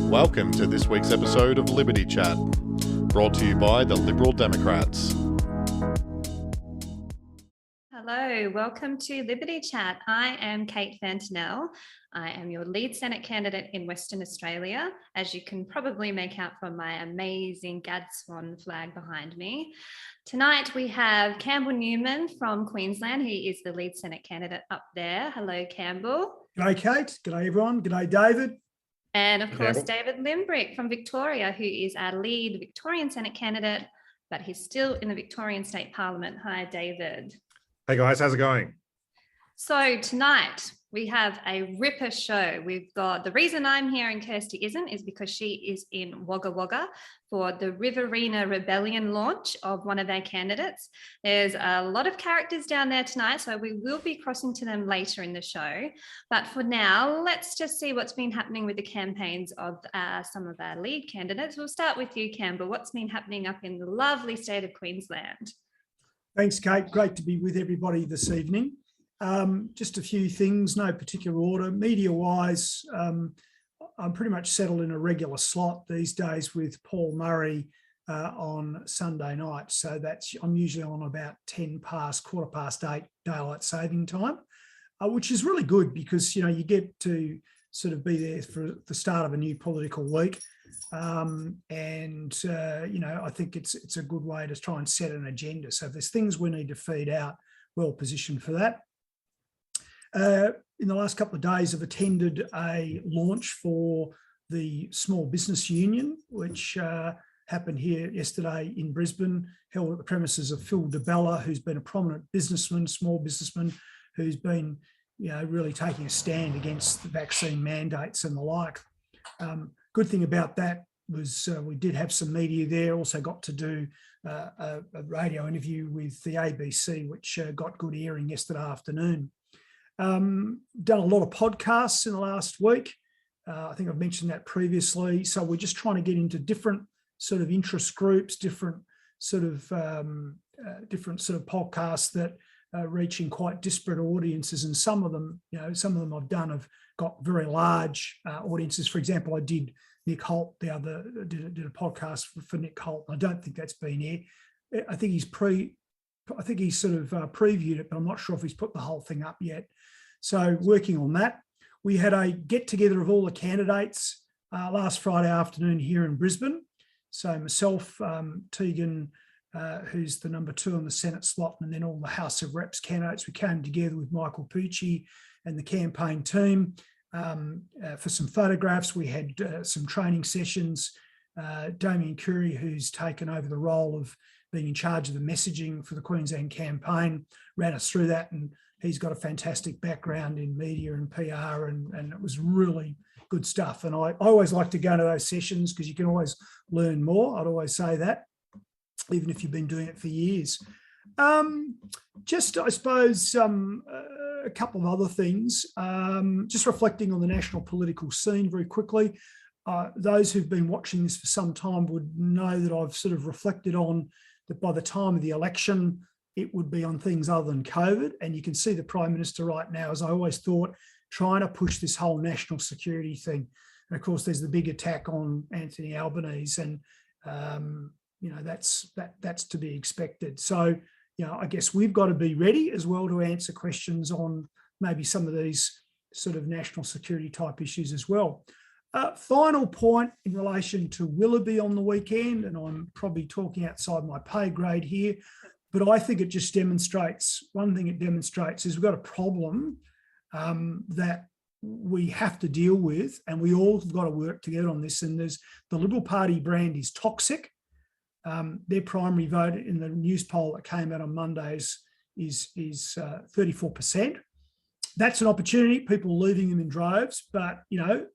Welcome to this week's episode of Liberty Chat, brought to you by the Liberal Democrats. Hello, welcome to Liberty Chat. I am Kate Fantanell. I am your lead Senate candidate in Western Australia, as you can probably make out from my amazing Gadswan flag behind me. Tonight we have Campbell Newman from Queensland. He is the lead Senate candidate up there. Hello, Campbell. G'day, Kate. G'day, everyone. G'day, David. And of course, David Limbrick from Victoria, who is our lead Victorian Senate candidate, but he's still in the Victorian State Parliament. Hi, David. Hey guys, how's it going? So tonight we have a ripper show. We've got, the reason I'm here and Kirsty isn't is because she is in Wagga Wagga for the Riverina Rebellion launch of one of our candidates. There's a lot of characters down there tonight, so we will be crossing to them later in the show. But for now, let's just see what's been happening with the campaigns of some of our lead candidates. We'll start with you, Campbell. What's been happening up in the lovely state of Queensland? Thanks, Kate. Great to be with everybody this evening. Just a few things, no particular order. Media-wise, I'm pretty much settled in a regular slot these days with Paul Murray on Sunday night. So I'm usually on about 8:10 daylight saving time, which is really good because, you know, you get to sort of be there for the start of a new political week. You know, I think it's a good way to try and set an agenda. So if there's things we need to feed out, well positioned for that. In the last couple of days, I've attended a launch for the Small Business Union, which happened here yesterday in Brisbane, held at the premises of Phil DeBella, who's been a prominent businessman, small businessman, who's been, you know, really taking a stand against the vaccine mandates and the like. Good thing about that was we did have some media there, also got to do a radio interview with the ABC, which got good airing yesterday afternoon. Done a lot of podcasts in the last week. I think I've mentioned that previously. So we're just trying to get into different sort of interest groups, different sort of podcasts that are reaching quite disparate audiences. And some of them, you know, I've done have got very large audiences. For example, I did Nick Holt did a podcast for Nick Holt. I don't think that's been aired. I think he's sort of previewed it, but I'm not sure if he's put the whole thing up yet. So working on that. We had a get together of all the candidates last Friday afternoon here in Brisbane. So myself, Tegan, who's the number 2 on the Senate slot, and then all the House of Reps candidates. We came together with Michael Pucci and the campaign team for some photographs. We had some training sessions. Damien Curry, who's taken over the role of being in charge of the messaging for the Queensland campaign, ran us through that, and he's got a fantastic background in media and PR, and it was really good stuff. And I always like to go to those sessions because you can always learn more. I'd always say that, even if you've been doing it for years. Just, I suppose, a couple of other things. Just reflecting on the national political scene very quickly. Those who've been watching this for some time would know that I've sort of reflected on that by the time of the election, it would be on things other than COVID. And you can see the Prime Minister right now, as I always thought, trying to push this whole national security thing. And of course, there's the big attack on Anthony Albanese, and you know, that's to be expected. So, you know, I guess we've got to be ready as well to answer questions on maybe some of these sort of national security type issues as well. Final point in relation to Willoughby on the weekend, and I'm probably talking outside my pay grade here, but I think it just demonstrates, one thing it demonstrates is we've got a problem that we have to deal with, and we all have got to work together on this. And there's the Liberal Party brand is toxic. Their primary vote in the news poll that came out on Mondays is 34%. That's an opportunity, people leaving them in droves, but, you know,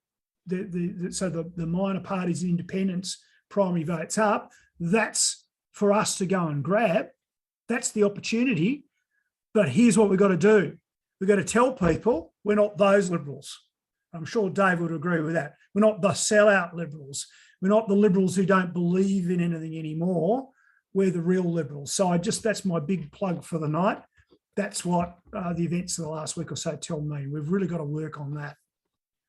the minor parties and independents primary votes up, that's for us to go and grab. That's the opportunity. But here's what we've got to do. We've got to tell people we're not those Liberals. I'm sure Dave would agree with that. We're not the sellout Liberals. We're not the Liberals who don't believe in anything anymore. We're the real Liberals. So that's my big plug for the night. That's what the events of the last week or so tell me. We've really got to work on that.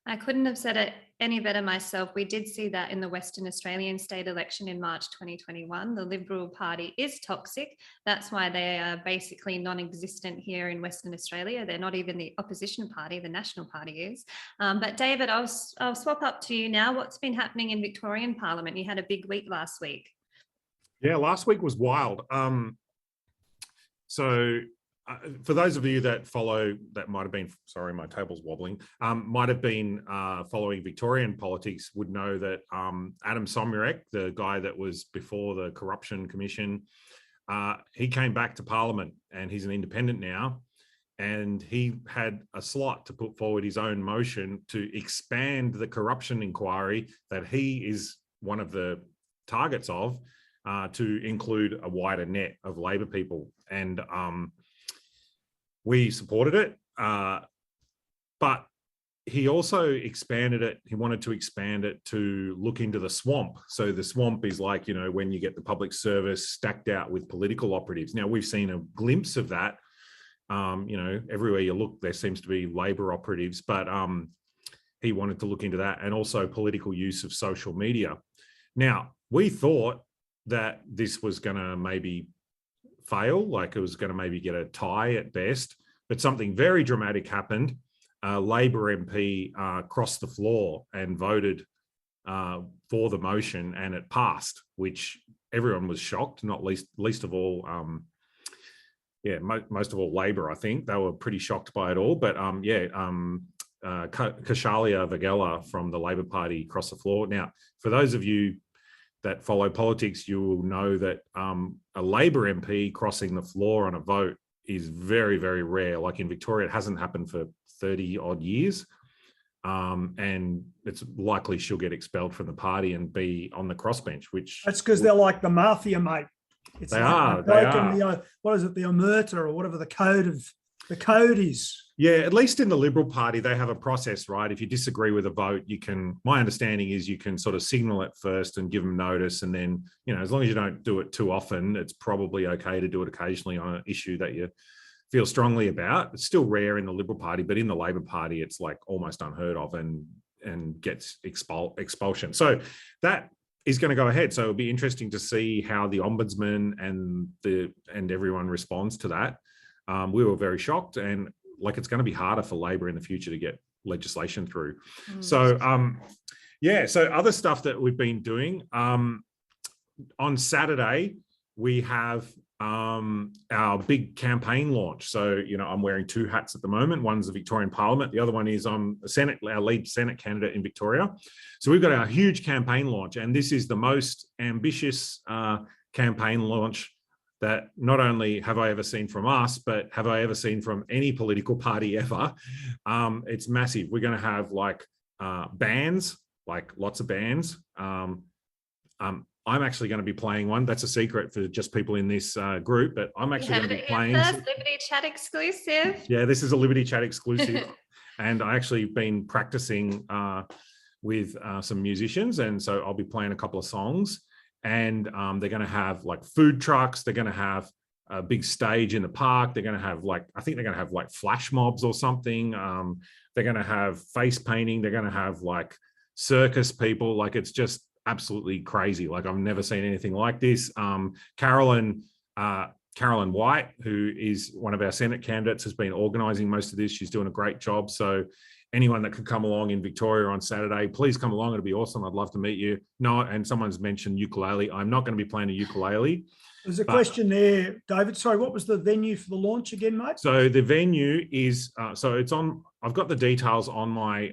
I couldn't have said it any better myself. We did see that in the Western Australian state election in March 2021. The Liberal Party is toxic. That's why they are basically non-existent here in Western Australia. They're not even the opposition party, the National Party is. But David, I'll swap up to you now. What's been happening in Victorian Parliament? You had a big week last week. Yeah, last week was wild. For those of you that follow, that might have been, sorry, my table's wobbling, might have been following Victorian politics would know that Adam Somyurek, the guy that was before the Corruption Commission, he came back to Parliament and he's an independent now. And he had a slot to put forward his own motion to expand the corruption inquiry that he is one of the targets of, to include a wider net of Labor people. And we supported it, but he also expanded it. He wanted to expand it to look into the swamp. So the swamp is like, you know, when you get the public service stacked out with political operatives. Now, we've seen a glimpse of that. You know, everywhere you look, there seems to be Labor operatives, but he wanted to look into that, and also political use of social media. Now, we thought that this was going to maybe fail, like it was going to maybe get a tie at best, but something very dramatic happened. Labor MP crossed the floor and voted for the motion, and it passed, which everyone was shocked, not least of all, most of all Labor. I think they were pretty shocked by it all, but Kashalia Vagela from the Labor Party crossed the floor. Now, for those of you that follow politics, you will know that a Labor MP crossing the floor on a vote is very, very rare. Like in Victoria, it hasn't happened for 30 odd years. And it's likely she'll get expelled from the party and be on the crossbench, which... That's because they're like the mafia, mate. They are. What is it? The omerta, or whatever the code is. Yeah, at least in the Liberal Party, they have a process, right? If you disagree with a vote, you can, my understanding is you can sort of signal it first and give them notice. And then, you know, as long as you don't do it too often, it's probably okay to do it occasionally on an issue that you feel strongly about. It's still rare in the Liberal Party, but in the Labor Party, it's like almost unheard of and gets expulsion. So that is going to go ahead. So it'll be interesting to see how the Ombudsman and everyone responds to that. We were very shocked, and like it's going to be harder for Labor in the future to get legislation through. So so other stuff that we've been doing. On Saturday, we have our big campaign launch. So, you know, I'm wearing two hats at the moment. One's the Victorian Parliament. The other one is I'm our lead Senate candidate in Victoria. So we've got our huge campaign launch, and this is the most ambitious campaign launch that not only have I ever seen from us, but have I ever seen from any political party ever. It's massive. We're going to have like bands, like lots of bands. I'm actually going to be playing one. That's a secret for just people in this group, but I'm actually going to be playing. First Liberty Chat exclusive. Yeah, this is a Liberty Chat exclusive. And I actually been practicing with some musicians. And so I'll be playing a couple of songs, and they're going to have like food trucks. They're going to have a big stage in the park. They're going to have like, I think they're going to have like flash mobs or something. They're going to have face painting. They're going to have like circus people. Like, it's just absolutely crazy. Like, I've never seen anything like this. Carolyn White, who is one of our Senate candidates, has been organising most of this. She's doing a great job. So anyone that could come along in Victoria on Saturday, please come along. It'll be awesome. I'd love to meet you. No, and someone's mentioned ukulele. I'm not going to be playing a ukulele. There's a question there, David. Sorry, what was the venue for the launch again, mate? So the venue is, so it's on, I've got the details on my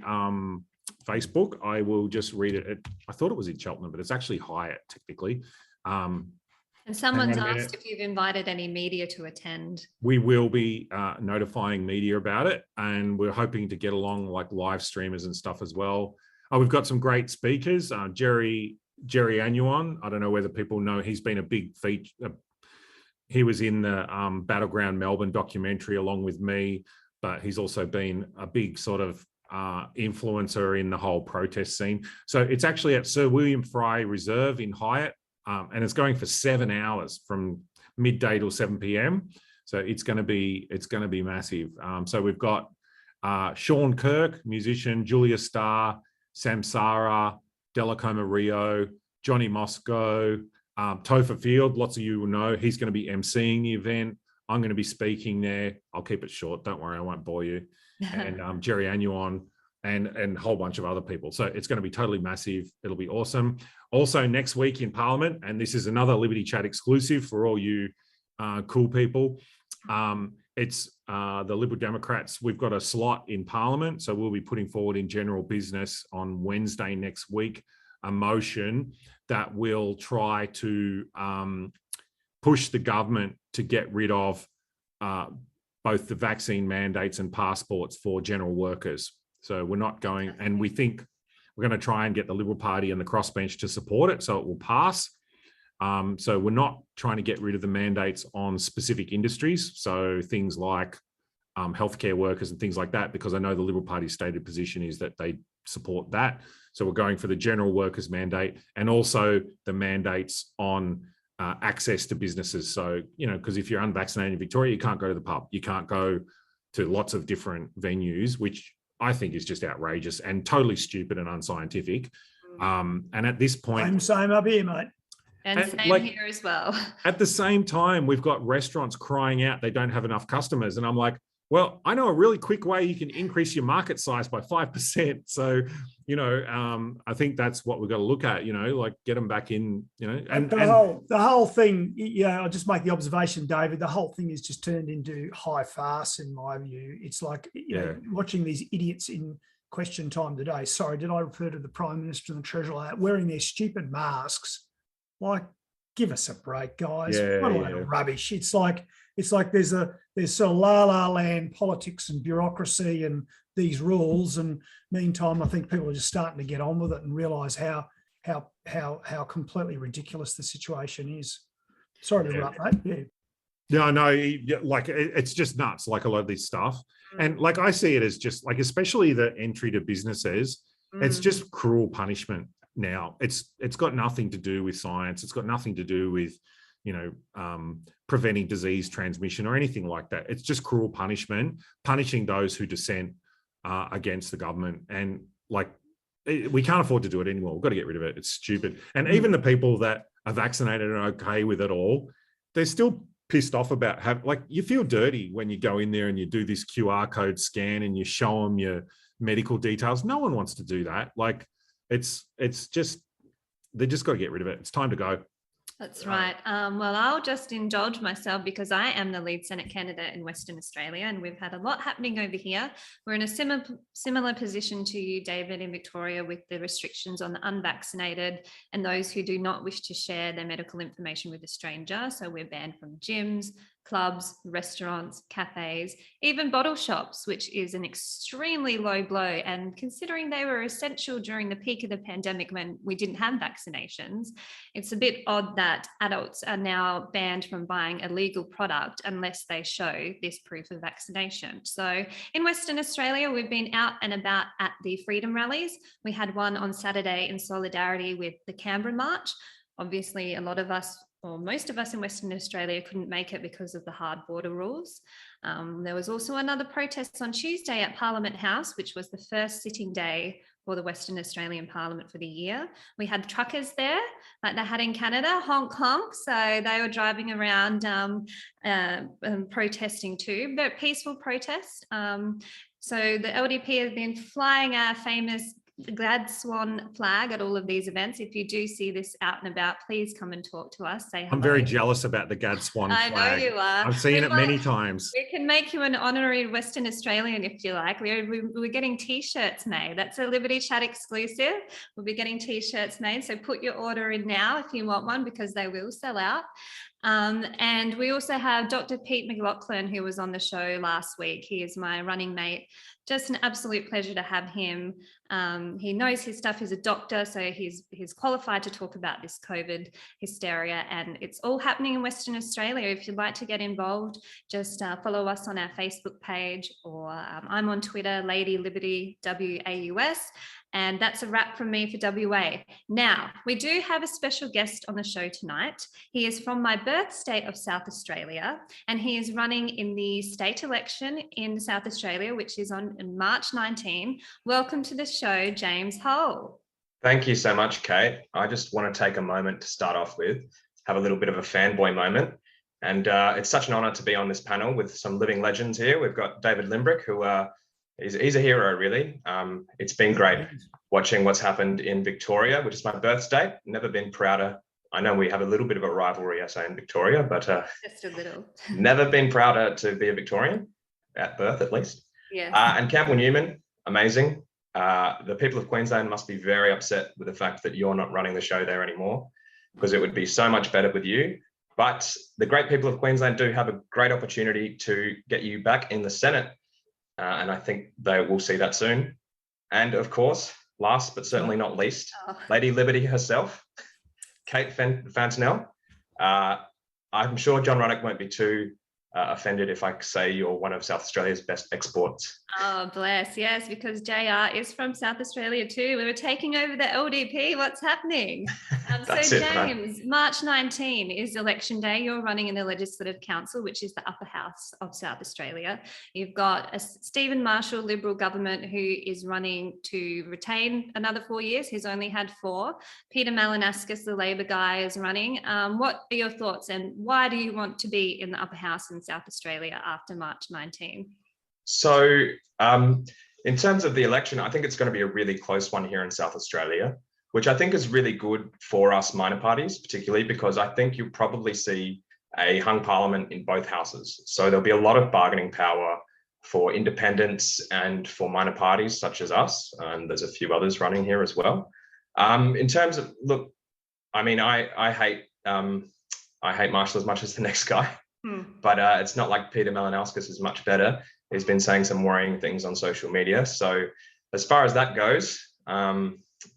Facebook. I will just read it. I thought it was in Cheltenham, but it's actually Hyatt technically. And someone's asked if you've invited any media to attend. We will be notifying media about it, and we're hoping to get along like live streamers and stuff as well. We've got some great speakers. Jerry Anuon, I don't know whether people know, he's been a big feature. He was in the Battleground Melbourne documentary along with me, but he's also been a big sort of influencer in the whole protest scene. So it's actually at Sir William Fry Reserve in Hyatt, and it's going for 7 hours from midday till 7 p.m. So it's going to be massive. So we've got Sean Kirk, musician, Julia Starr, Samsara, Delacoma Rio, Johnny Moscow, Topher Field, lots of you will know, he's going to be emceeing the event. I'm going to be speaking there. I'll keep it short. Don't worry, I won't bore you. And Jerry Anuon and a whole bunch of other people. So it's going to be totally massive. It'll be awesome. Also next week in Parliament, and this is another Liberty Chat exclusive for all you cool people. It's the Liberal Democrats. We've got a slot in Parliament. So we'll be putting forward in general business on Wednesday next week a motion that will try to push the government to get rid of both the vaccine mandates and passports for general workers. So we're not going, and we think we're going to try and get the Liberal Party and the crossbench to support it so it will pass. So we're not trying to get rid of the mandates on specific industries. So things like healthcare workers and things like that, because I know the Liberal Party's stated position is that they support that. So we're going for the general workers mandate and also the mandates on access to businesses. So, you know, because if you're unvaccinated in Victoria, you can't go to the pub. You can't go to lots of different venues, which I think is just outrageous and totally stupid and unscientific. And at this point... Same up here, mate. And same here as well. At the same time, we've got restaurants crying out they don't have enough customers. And I'm like, well, I know a really quick way you can increase your market size by 5%. So, you know, I think that's what we've got to look at, you know, like get them back in, you know. And the whole thing, I'll just make the observation, David, the whole thing is just turned into high farce in my view. It's like, you know, watching these idiots in Question Time today. Sorry, did I refer to the Prime Minister and the Treasurer wearing their stupid masks? Like, give us a break, guys. What a load of rubbish. It's like there's sort of la land politics and bureaucracy and these rules. And meantime, I think people are just starting to get on with it and realise how completely ridiculous the situation is. Sorry to interrupt, mate. No, like it's just nuts, like a lot of this stuff. And like I see it as just like, especially the entry to businesses, it's just cruel punishment. Now it's got nothing to do with science. It's got nothing to do with, you know, preventing disease transmission or anything like that. It's just cruel punishment, punishing those who dissent against the government. And like, we can't afford to do it anymore. We've got to get rid of it. It's stupid. And even the people that are vaccinated and are okay with it all, they're still pissed off about like, you feel dirty when you go in there and you do this QR code scan and you show them your medical details. No one wants to do that. Like, it's just, they just got to get rid of it. It's time to go. That's right. Well, I'll just indulge myself because I am the lead Senate candidate in Western Australia and we've had a lot happening over here. We're in a similar position to you, David, in Victoria with the restrictions on the unvaccinated and those who do not wish to share their medical information with a stranger. So we're banned from gyms, clubs, restaurants, cafes, even bottle shops, which is an extremely low blow. And considering they were essential during the peak of the pandemic when we didn't have vaccinations, it's a bit odd that adults are now banned from buying a legal product unless they show this proof of vaccination. So in Western Australia, we've been out and about at the freedom rallies. We had one on Saturday in solidarity with the Canberra March. Obviously, a lot of us, or most of us in Western Australia, couldn't make it because of the hard border rules. There was also another protest on Tuesday at Parliament House, which was the first sitting day for the Western Australian Parliament for the year. We had truckers there, like they had in Canada, honk honk. So they were driving around protesting too, but peaceful protest. So the LDP has been flying our famous Glad Swan flag at all of these events. If you do see this out and about, please come and talk to us. Say hello. I'm very jealous about the Glad Swan flag. I know you are. I've seen it many times. We can make you an honorary Western Australian if you like. We're getting t-shirts made. That's a Liberty Chat exclusive. We'll be getting t-shirts made. So put your order in now if you want one because they will sell out. And we also have Dr. Pete McLaughlin, who was on the show last week. He is my running mate. Just an absolute pleasure to have him. He knows his stuff. He's a doctor, so he's qualified to talk about this COVID hysteria, and it's all happening in Western Australia. If you'd like to get involved, just follow us on our Facebook page, or I'm on Twitter, Lady Liberty WAUS, And that's a wrap from me for WA. Now, we do have a special guest on the show tonight. He is from my birth state of South Australia, and he is running in the state election in South Australia, which is on March 19. Welcome to the show, James Hull. Thank you so much, Kate. I just want to take a moment to start off with, have a little bit of a fanboy moment. And it's such an honour to be on this panel with some living legends here. We've got David Limbrick, who he's a hero, really. It's been great watching what's happened in Victoria, which is my birth state. Never been prouder. I know we have a little bit of a rivalry, I say, in Victoria, but just a little. Never been prouder to be a Victorian, at birth at least. Yeah. And Campbell Newman, amazing. The people of Queensland must be very upset with the fact that you're not running the show there anymore, because it would be so much better with you. But the great people of Queensland do have a great opportunity to get you back in the Senate. And I think they will see that soon. And of course, last but certainly not least, Lady Liberty herself, Kate Fantanell. I'm sure John Ruddick won't be too offended if I say you're one of South Australia's best exports. Oh, bless. Yes, because JR is from South Australia too. We were taking over the LDP. What's happening? So James, March 19 is election day. You're running in the Legislative Council, which is the upper house of South Australia. You've got a Stephen Marshall Liberal government who is running to retain another 4 years. He's only had 4. Peter Malinauskas, the Labor guy, is running. What are your thoughts, and why do you want to be in the upper house in South Australia after March 19? So in terms of the election, I think it's going to be a really close one here in South Australia, which I think is really good for us minor parties, particularly because I think you'll probably see a hung parliament in both houses. So there'll be a lot of bargaining power for independents and for minor parties such as us. And there's a few others running here as well. In terms of, look, I mean, I hate Marshall as much as the next guy. But it's not like Peter Malinauskas is much better. He's been saying some worrying things on social media. So as far as that goes,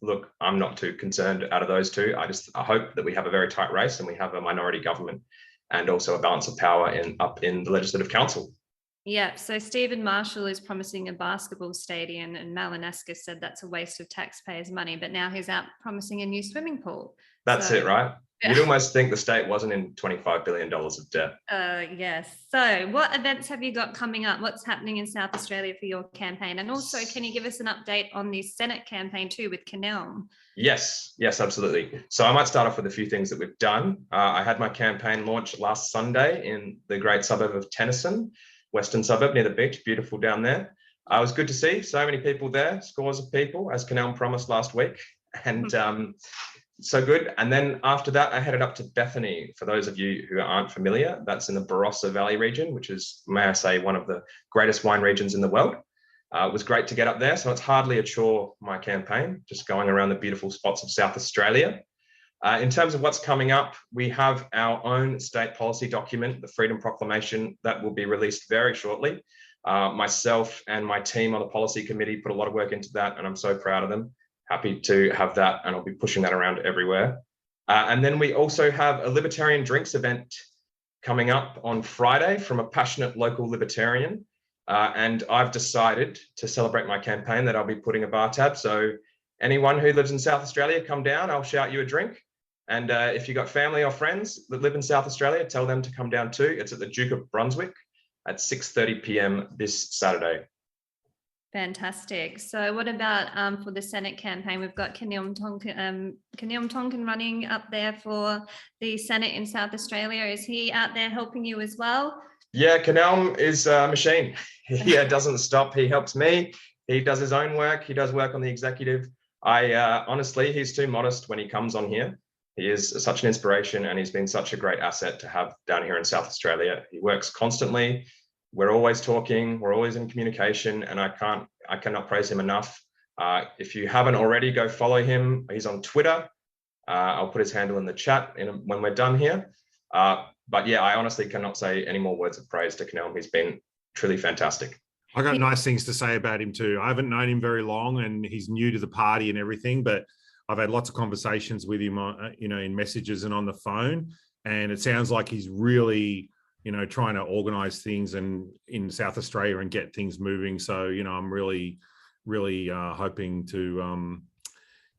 look, I'm not too concerned out of those two. I hope that we have a very tight race and we have a minority government and also a balance of power up in the Legislative Council. Yeah, so Stephen Marshall is promising a basketball stadium, and Malinauskas said that's a waste of taxpayers' money, but now he's out promising a new swimming pool. That's it, right? You'd almost think the state wasn't in $25 billion of debt. Yes. So what events have you got coming up? What's happening in South Australia for your campaign? And also, can you give us an update on the Senate campaign too with Canelm? Yes, absolutely. So I might start off with a few things that we've done. I had my campaign launch last Sunday in the great suburb of Tennyson, western suburb near the beach, beautiful down there. It was good to see so many people there, scores of people, as Canelm promised last week. And so good. And then after that, I headed up to Bethany. For those of you who aren't familiar, that's in the Barossa Valley region, which is, may I say, one of the greatest wine regions in the world. It was great to get up there. So it's hardly a chore, my campaign, just going around the beautiful spots of South Australia. In terms of what's coming up, we have our own state policy document, the Freedom Proclamation, that will be released very shortly. Myself and my team on the policy committee put a lot of work into that, and I'm so proud of them. Happy to have that, and I'll be pushing that around everywhere. And then we also have a libertarian drinks event coming up on Friday from a passionate local libertarian. And I've decided to celebrate my campaign that I'll be putting a bar tab. So anyone who lives in South Australia, come down, I'll shout you a drink. And if you've got family or friends that live in South Australia, tell them to come down too. It's at the Duke of Brunswick at 6:30 p.m. this Saturday. Fantastic. So what about for the Senate campaign? We've got Canelm Tonkin running up there for the Senate in South Australia. Is he out there helping you as well? Yeah, Canelm is a machine. He doesn't stop. He helps me. He does his own work. He does work on the executive. Honestly, he's too modest when he comes on here. He is such an inspiration, and he's been such a great asset to have down here in South Australia. He works constantly. We're always talking, we're always in communication, and I cannot praise him enough. If you haven't already, go follow him. He's on Twitter. I'll put his handle in the chat when we're done here. But yeah, I honestly cannot say any more words of praise to Canelm. He's been truly fantastic. I got nice things to say about him too. I haven't known him very long, and he's new to the party and everything, but I've had lots of conversations with him, in messages and on the phone. And it sounds like he's really, trying to organise things and in South Australia and get things moving. So, I'm really really hoping to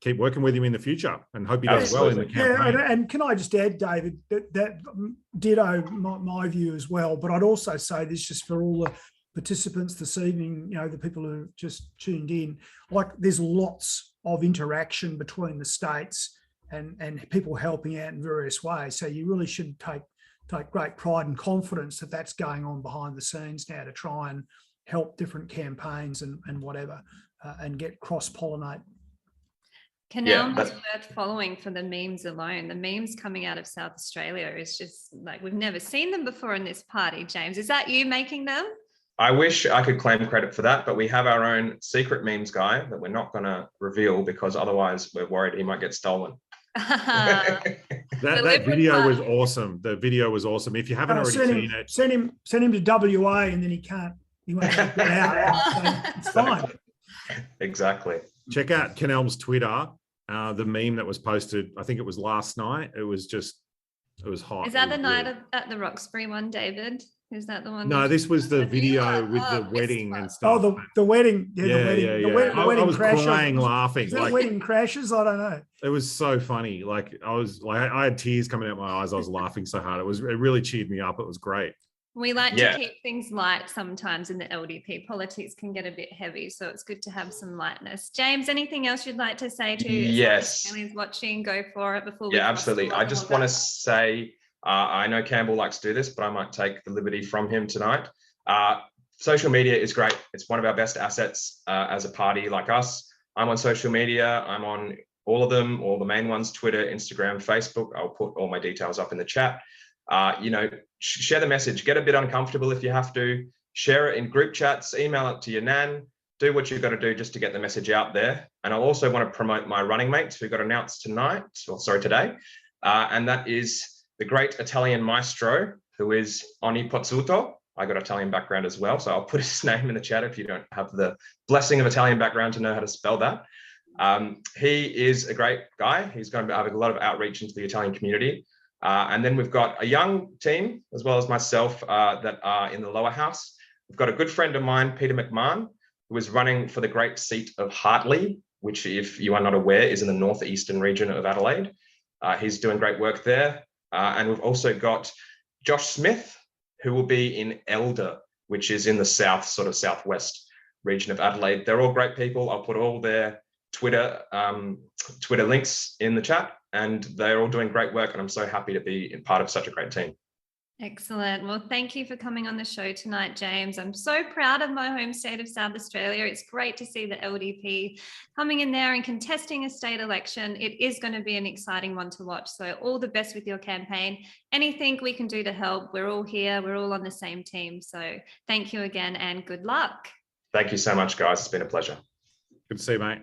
keep working with him in the future, and hope he does well in the campaign. Yeah, and can I just add, David, that ditto my view as well, but I'd also say this just for all the participants this evening, the people who just tuned in, like there's lots of interaction between the states and people helping out in various ways. So you really should take great pride and confidence that that's going on behind the scenes now to try and help different campaigns and whatever, and get cross-pollinate. Canal is worth following for the memes alone. The memes coming out of South Australia is just like, we've never seen them before in this party. James, is that you making them? I wish I could claim credit for that, but we have our own secret memes guy that we're not going to reveal because otherwise we're worried he might get stolen. that video was awesome. The video was awesome. If you haven't already seen it, send him to WA, and then he won't get out. So it's fine. Exactly. Check out Canel's Twitter. The meme that was posted, I think it was last night. It was hot. Is that the night at the Roxbury one, David? Is that the one? No, this was the video with the wedding and stuff. Oh, the wedding. Yeah, the wedding. Yeah. The wedding I was crash. crying, laughing. Is that wedding crashes? I don't know. It was so funny. I had tears coming out my eyes. I was laughing so hard. It really cheered me up. It was great. We like to keep things light sometimes in the LDP. Politics can get a bit heavy, so it's good to have some lightness. James, anything else you'd like to say to Australians watching? Go for it before we... Yeah, absolutely. I just want to say, I know Campbell likes to do this, but I might take the liberty from him tonight. Social media is great. It's one of our best assets as a party like us. I'm on social media. I'm on all of them, all the main ones, Twitter, Instagram, Facebook. I'll put all my details up in the chat. Share the message, get a bit uncomfortable if you have to, share it in group chats, email it to your nan, do what you've got to do just to get the message out there. And I also want to promote my running mates who got announced today. And that is the great Italian maestro, who is Oni Pozzuto. I got Italian background as well, so I'll put his name in the chat if you don't have the blessing of Italian background to know how to spell that. He is a great guy. He's going to have a lot of outreach into the Italian community. And then we've got a young team, as well as myself, that are in the lower house. We've got a good friend of mine, Peter McMahon, who is running for the great seat of Hartley, which, if you are not aware, is in the northeastern region of Adelaide. He's doing great work there. And we've also got Josh Smith, who will be in Elder, which is in the southwest region of Adelaide. They're all great people. I'll put all their Twitter links in the chat, and they're all doing great work, and I'm so happy to be part of such a great team. Excellent. Well, thank you for coming on the show tonight, James. I'm so proud of my home state of South Australia. It's great to see the LDP coming in there and contesting a state election. It is going to be an exciting one to watch. So all the best with your campaign. Anything we can do to help, we're all here. We're all on the same team. So thank you again and good luck. Thank you so much, guys. It's been a pleasure. Good to see you, mate.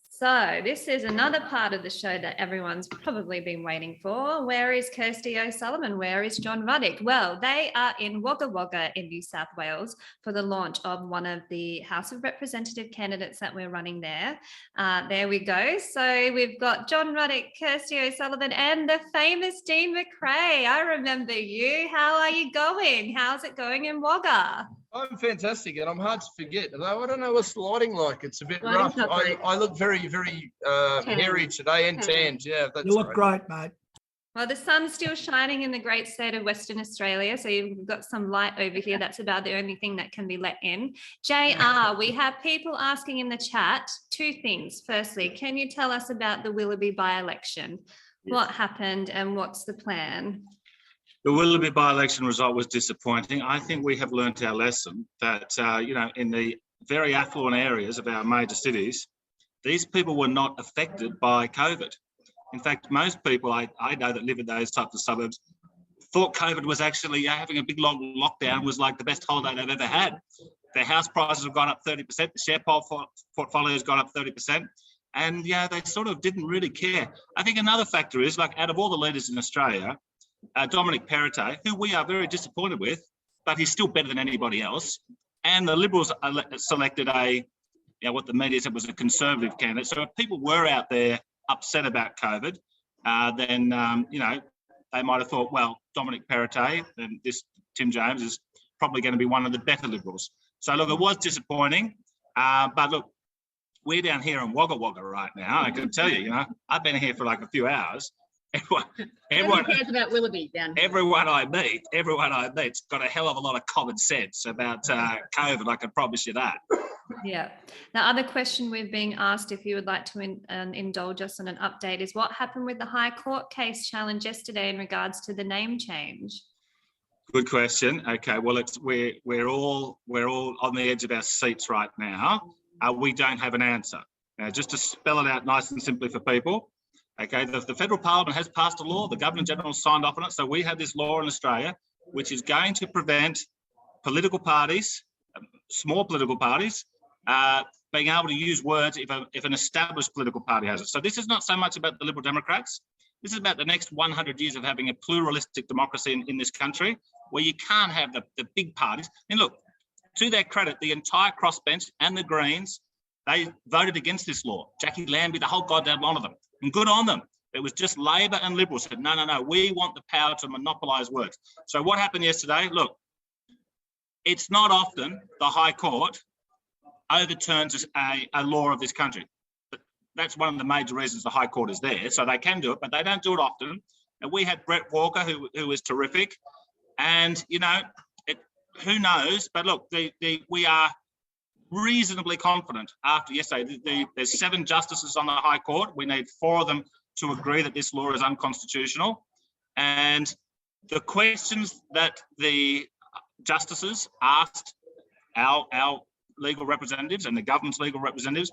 So this is another part of the show that everyone's probably been waiting for. Where is Kirsty O'Sullivan? Where is John Ruddick? Well, they are in Wagga Wagga in New South Wales for the launch of one of the House of Representative candidates that we're running there. There we go. So we've got John Ruddick, Kirsty O'Sullivan, and the famous Dean McCrae. I remember you. How are you going? How's it going in Wagga? I'm fantastic, and I'm hard to forget. Although I don't know what's lighting like. It's a bit rough. I look very, very hairy today and tanned. Yeah, that's you look great, mate. Well, the sun's still shining in the great state of Western Australia, so you've got some light over here. That's about the only thing that can be let in. JR, we have people asking in the chat two things. Firstly, can you tell us about the Willoughby by-election? Yes. What happened and what's the plan? The Willoughby by-election result was disappointing. I think we have learnt our lesson that, in the very affluent areas of our major cities, these people were not affected by COVID. In fact, most people I know that live in those types of suburbs thought COVID was actually having a big long lockdown was like the best holiday they've ever had. Their house prices have gone up 30%, the share portfolio has gone up 30%, and they sort of didn't really care. I think another factor is, like, out of all the leaders in Australia, Dominic Perrottet, who we are very disappointed with, but he's still better than anybody else. And the Liberals selected what the media said was a conservative candidate. So if people were out there upset about COVID, then they might have thought, well, Dominic Perrottet and this Tim James is probably going to be one of the better Liberals. So look, it was disappointing. But look, we're down here in Wagga Wagga right now. I can tell you, I've been here for like a few hours. Everyone cares about Willoughby down here. Everyone I meet's got a hell of a lot of common sense about COVID. I can promise you that. Yeah. The other question we've been asked, if you would like to indulge us on an update, is what happened with the High Court case challenge yesterday in regards to the name change? Good question. Okay, well, we're all on the edge of our seats right now. We don't have an answer. Just to spell it out nice and simply for people. Okay, the Federal Parliament has passed a law. The Governor General signed off on it. So we have this law in Australia, which is going to prevent political parties, small political parties, being able to use words if an established political party has it. So this is not so much about the Liberal Democrats. This is about the next 100 years of having a pluralistic democracy in this country, where you can't have the big parties. And look, to their credit, the entire crossbench and the Greens, they voted against this law. Jackie Lambie, the whole goddamn lot of them. And good on them. It was just Labor and Liberals said, no, we want the power to monopolise words. So what happened yesterday? Look, it's not often the High Court overturns a law of this country. But that's one of the major reasons the High Court is there. So they can do it, but they don't do it often. And we had Brett Walker, who is terrific. And, who knows? But look, we are reasonably confident after yesterday. There's 7 justices on the High Court. We need 4 of them to agree that this law is unconstitutional. And the questions that the justices asked our legal representatives and the government's legal representatives,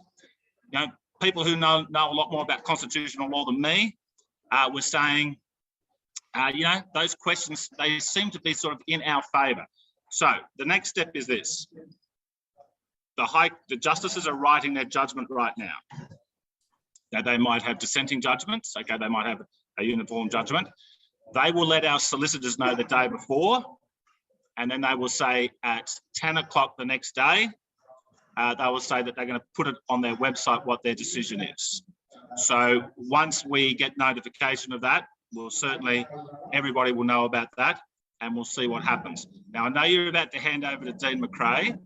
people who know a lot more about constitutional law than me, were saying, those questions, they seem to be sort of in our favour. So the next step is this. The justices are writing their judgment right now. Now, they might have dissenting judgments. Okay, they might have a uniform judgment. They will let our solicitors know the day before, and then they will say at 10 o'clock the next day, they will say that they're going to put it on their website what their decision is. So once we get notification of that, everybody will know about that, and we'll see what happens. Now, I know you're about to hand over to Dean McCrae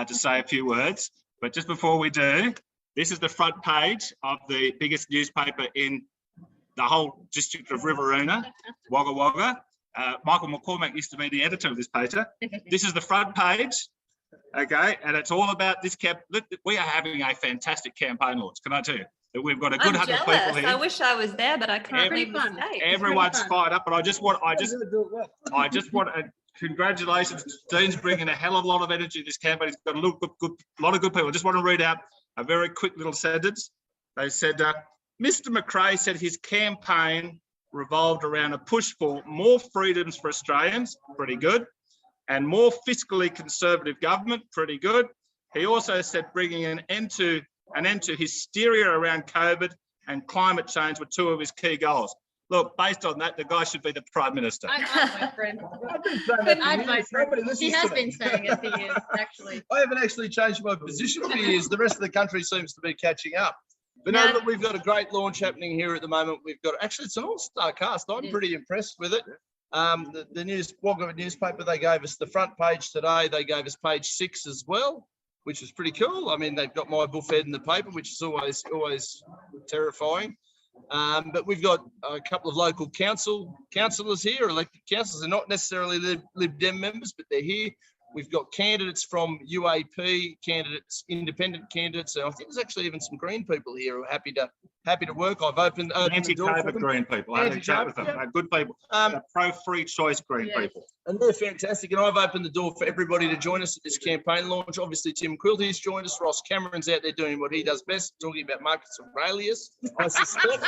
to say a few words, but just before we do, this is the front page of the biggest newspaper in the whole district of Riverina, Wagga Wagga. Michael McCormack used to be the editor of this paper. This is the front page, okay, and it's all about this camp. Look, we are having a fantastic campaign launch, can I tell you? That we've got a good 100 people here. I wish I was there, but I can't leave the state. Everyone's fired up, but I just want congratulations. Dean's bringing a hell of a lot of energy to this campaign. He's got a lot of good people. I just want to read out a very quick little sentence. They said, Mr. McCrae said his campaign revolved around a push for more freedoms for Australians, pretty good, and more fiscally conservative government, pretty good. He also said bringing an end to hysteria around COVID and climate change were 2 of his key goals. Look, based on that, the guy should be the Prime Minister. I'm my friend. He has been saying it for years, actually. I haven't actually changed my position for years. The rest of the country seems to be catching up. But no, look, we've got a great launch happening here at the moment. It's an all-star cast. I'm pretty impressed with it. The Wagga newspaper, they gave us the front page today. They gave us page 6 as well, which was pretty cool. I mean, they've got my bullfed in the paper, which is always terrifying. But we've got a couple of local councillors here, elected councillors. They're not necessarily Lib Dem members, but they're here. We've got candidates from UAP, independent candidates, and I think there's actually even some Green people here who are happy to work. I've opened the door for them. Green people. I had a chat with them. They're good people. Pro-free choice Green people. And they're fantastic. And I've opened the door for everybody to join us at this campaign launch. Obviously, Tim Quilty's joined us. Ross Cameron's out there doing what he does best, talking about Marcus Aurelius, I suspect.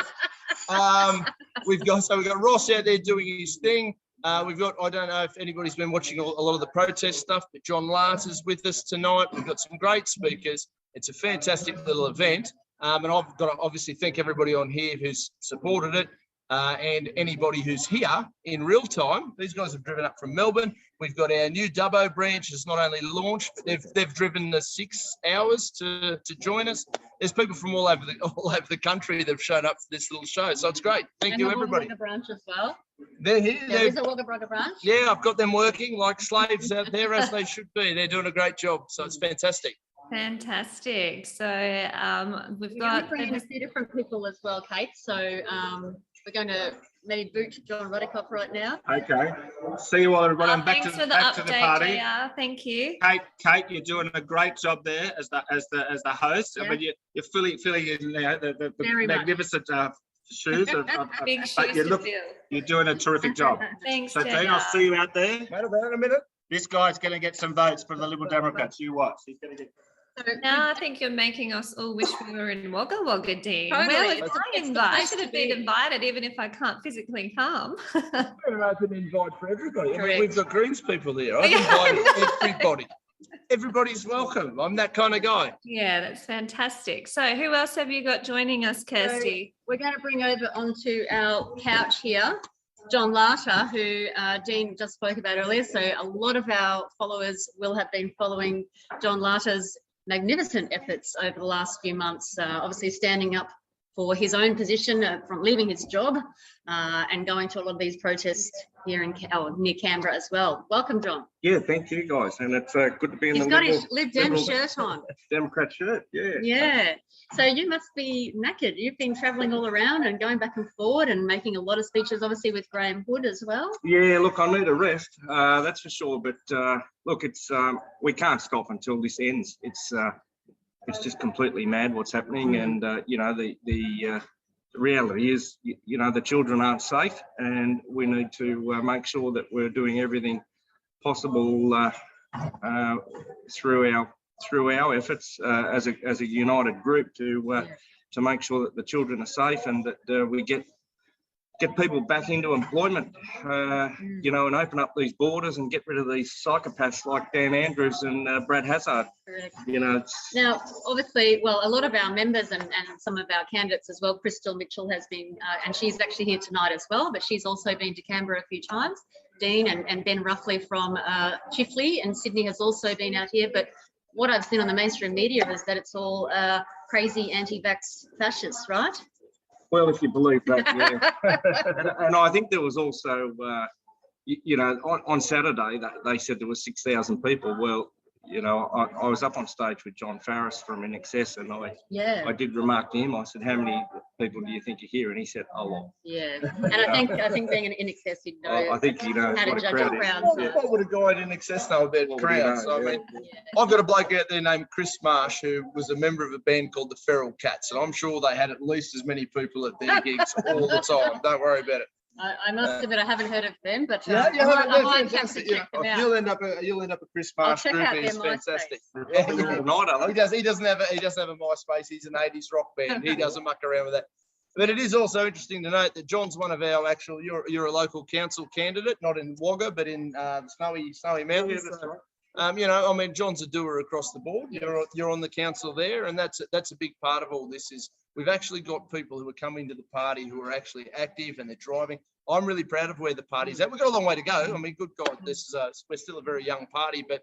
We've got Ross out there doing his thing. I don't know if anybody's been watching a lot of the protest stuff, but John Larter's with us tonight. We've got some great speakers. It's a fantastic little event. And I've got to obviously thank everybody on here who's supported it. And anybody who's here in real time. These guys have driven up from Melbourne. We've got our new Dubbo branch has not only launched, but they've driven the 6 hours to join us. There's people from all over the country that have shown up for this little show. So it's great. Thank you, everybody. And the branch as well. They're here. There is a Wagga Wagga branch. Yeah, I've got them working like slaves out there as they should be. They're doing a great job. So it's fantastic. Fantastic. So we've We're going got to bring in a few different people as well, Kate. So we're going to maybe boot John Ruddick off right now. Okay. See you all, everybody. I'm back thanks to for the back to update, the party. JR. Thank you. Kate, you're doing a great job there as the host. Yeah. I mean, you're filling in the Very much. magnificent shoes. Big but shoes you to look, fill. you're doing a terrific job. Thanks, So, JR. Dean, I'll see you out there. Wait a minute. This guy's going to get some votes from the Liberal Democrats. You watch. He's going to get. Now I think you're making us all wish we were in Wagga Wagga, Dean. Totally. Well, It's it's the my invite. I place should to have been be. invited, even if I can't physically come. An open invite for everybody. I mean, Correct. we've got Greens people here. I've Yeah. invited everybody. Everybody's welcome. I'm that kind of guy. Yeah, that's fantastic. So who else have you got joining us, Kirsty? We're going to bring over onto our couch here John Larter, who Dean just spoke about earlier. So a lot of our followers will have been following John Larter's magnificent efforts over the last few months, obviously standing up for his own position from leaving his job and going to a lot of these protests here in near Canberra as well. Welcome, John. Yeah, thank you guys, and it's good to be in He's the got his Lib Dem shirt on. Democrat shirt. Yeah. Yeah. So you must be knackered. You've been travelling all around and going back and forward and making a lot of speeches, obviously with Graham Hood as well. Yeah, look, I need a rest, that's for sure. But look, it's we can't stop until this ends. It's just completely mad what's happening, and you know the reality is you know the children aren't safe, and we need to make sure that we're doing everything possible through our efforts as a united group to make sure that the children are safe and that we get people back into employment, you know, and open up these borders and get rid of these psychopaths like Dan Andrews and Brad Hazzard. Correct. You know, Now, obviously, well, a lot of our members and some of our candidates as well, Crystal Mitchell has been, and she's actually here tonight as well, but she's also been to Canberra a few times. Dean and Ben Ruffley from Chifley and Sydney has also been out here. But what I've seen on the mainstream media is that it's all crazy anti-vax fascists, right? well, if you believe that, yeah. and I think there was also, you know, on Saturday they said there was 6,000 people. Well, you know, I was up on stage with John Farris from In Excess, and I did remark to him. I said, "How many people do you think are here?" And he said, "A lot." Yeah, and I think being in Excess, you'd know. I think you know how to what a judge crowd a crowd. is. What would a guy in Excess know about crowds? I mean, I've got a bloke out there named Chris Marsh who was a member of a band called the Feral Cats, and I'm sure they had at least as many people at their gigs all the time. Don't worry about it. I must admit I haven't heard of them, but Yeah, I might have to check them out. You'll end up a Chris Marsh check group. out He's their fantastic. MySpace. He doesn't have a MySpace. He's an 80s rock band. He doesn't muck around with that. But it is also interesting to note that John's one of our actual. You're a local council candidate, not in Wagga, but in the snowy mountains. Yeah, that's right. You know, I mean, John's a doer across the board. You're on the council there, and that's a big part of all this. Is we've actually got people who are coming to the party who are actually active and they're driving. I'm really proud of where the party's at. We've got a long way to go. I mean, good God, we're still a very young party, but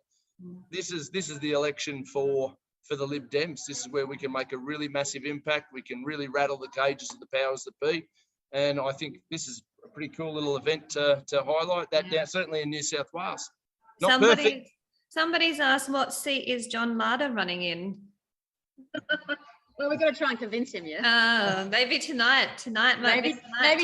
this is the election for the Lib Dems. This is where we can make a really massive impact. We can really rattle the cages of the powers that be. And I think this is a pretty cool little event to highlight that down, certainly in New South Wales. Not perfect. Somebody's asked what seat is John Larter running in? Well, we've got to try and convince him, yeah. Maybe tonight. Maybe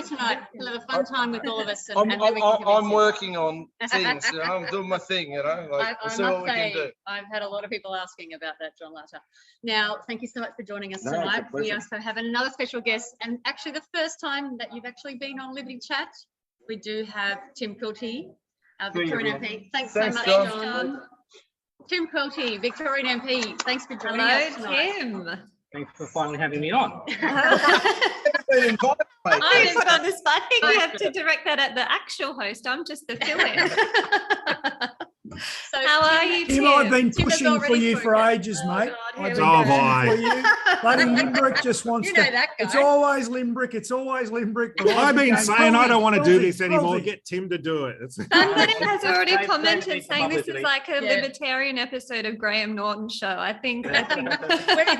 tonight. We'll have a fun time with all of us. And then we can convince I'm him. working on things. You know, I'm doing my thing. You know, like, I see what must we can do. say, I've had a lot of people asking about that, John Larter. Now, thank you so much for joining us No, it's a tonight. We pleasure. also have another special guest, and actually the first time that you've actually been on Liberty Chat. We do have Tim Quilty, our Victorian MP. Thanks so much, John. John. Tim Quilty, Victorian MP. Thanks for joining Hello, us tonight. Tim. Thanks for finally having me on. Been invited, mate. I just got this. I think you have to direct that at the actual host. I'm just the fill-in. So, How are you, Tim, Tim? I've been Tim has pushing for already you for spoken. ages, Oh, mate. God, I've here been we go. pushing Oh, for you. Bloody Limbrick just wants You know to. that guy. It's always Limbrick. It's always Limbrick. but I've been became saying I don't want to do Quilty, this anymore. Quilty. Get Tim to do it. Somebody has already Save commented me some saying this is publicity. like a Yeah. libertarian episode of Graham Norton's show. I think. We need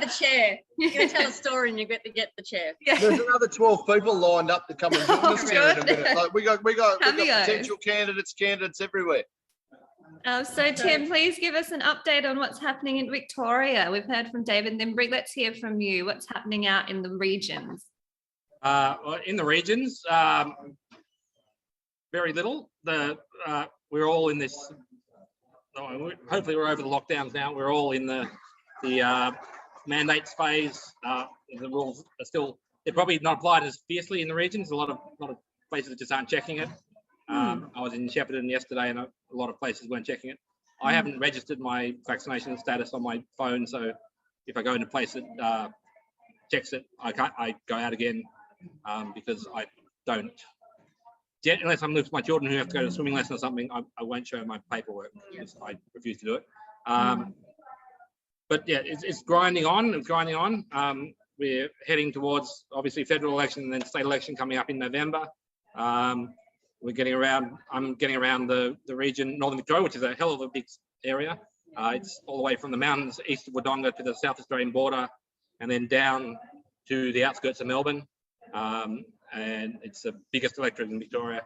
the chair. You're going to tell a story and you get the chair. There's another 12 people lined up to come and join us here in a Good. minute. Like we got Cameos. potential candidates everywhere. So Tim, please give us an update on what's happening in Victoria. We've heard from David Limbrick. Let's hear from you. What's happening out in the regions? In the regions, very little. We're all in this. Hopefully, we're over the lockdowns now. We're all in the mandates phase. The rules are still. They're probably not applied as fiercely in the regions. A lot of places that just aren't checking it. I was in Shepparton yesterday, and a lot of places weren't checking it. I haven't registered my vaccination status on my phone, so if I go into a place that checks it, I go out again because I don't. Unless I'm with my children who have to go to a swimming lesson or something, I won't show my paperwork because I refuse to do it. But yeah, it's grinding on. It's grinding on. We're heading towards obviously federal election and then state election coming up in November. We're getting around. I'm getting around the region, Northern Victoria, which is a hell of a big area. It's all the way from the mountains east of Wodonga to the South Australian border, and then down to the outskirts of Melbourne. And it's the biggest electorate in Victoria.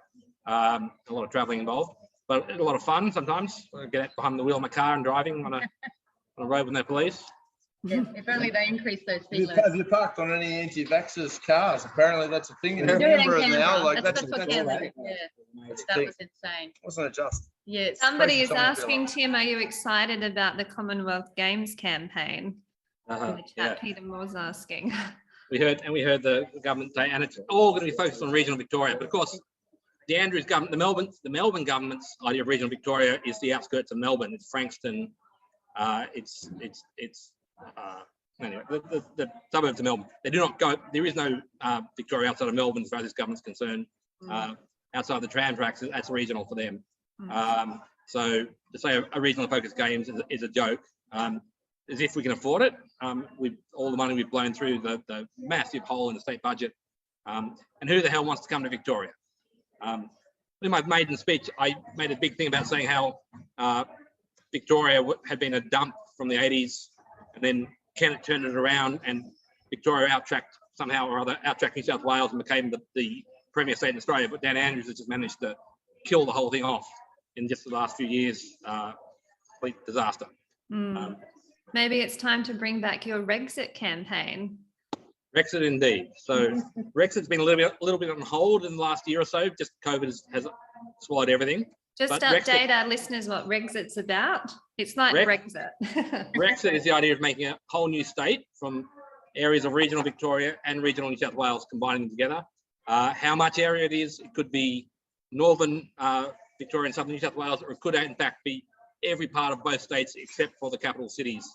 A lot of travelling involved, but a lot of fun sometimes. I get out behind the wheel of my car and driving on a road with no police. Yeah, if only they increase those speed Have you parked on any anti-vaxxers cars? Apparently that's a thing in limits. Canberra now. Like that's that's what Canberra did. Yeah, that was insane. Wasn't it just? Yeah. Somebody is asking, Tim, are you excited about the Commonwealth Games campaign? In the chat, Peter Moore's asking. We heard the government say, and it's all going to be focused on regional Victoria. But of course, the Andrews government, the Melbourne government's idea of regional Victoria is the outskirts of Melbourne. It's Frankston. Anyway, the suburbs of Melbourne. They do not go. There is no Victoria outside of Melbourne as far as this government's concerned. Outside of the tram tracks, that's regional for them. So to say a regional focused games is a joke. As if we can afford it, with all the money we've blown through the massive hole in the state budget. And who the hell wants to come to Victoria? In my maiden speech, I made a big thing about saying how Victoria had been a dump from the 80s, and then Kennett turned it around, and Victoria outtracked New South Wales and became the premier state in Australia. But Dan Andrews has just managed to kill the whole thing off in just the last few years. Complete disaster. Maybe it's time to bring back your Brexit campaign. Brexit indeed. So Brexit's been a little bit on hold in the last year or so. Just COVID has swallowed everything. Just update our listeners what Brexit's about. It's like Brexit. Brexit is the idea of making a whole new state from areas of regional Victoria and regional New South Wales, combining them together. How much area it is, it could be northern Victoria and southern New South Wales, or it could in fact be every part of both states except for the capital cities.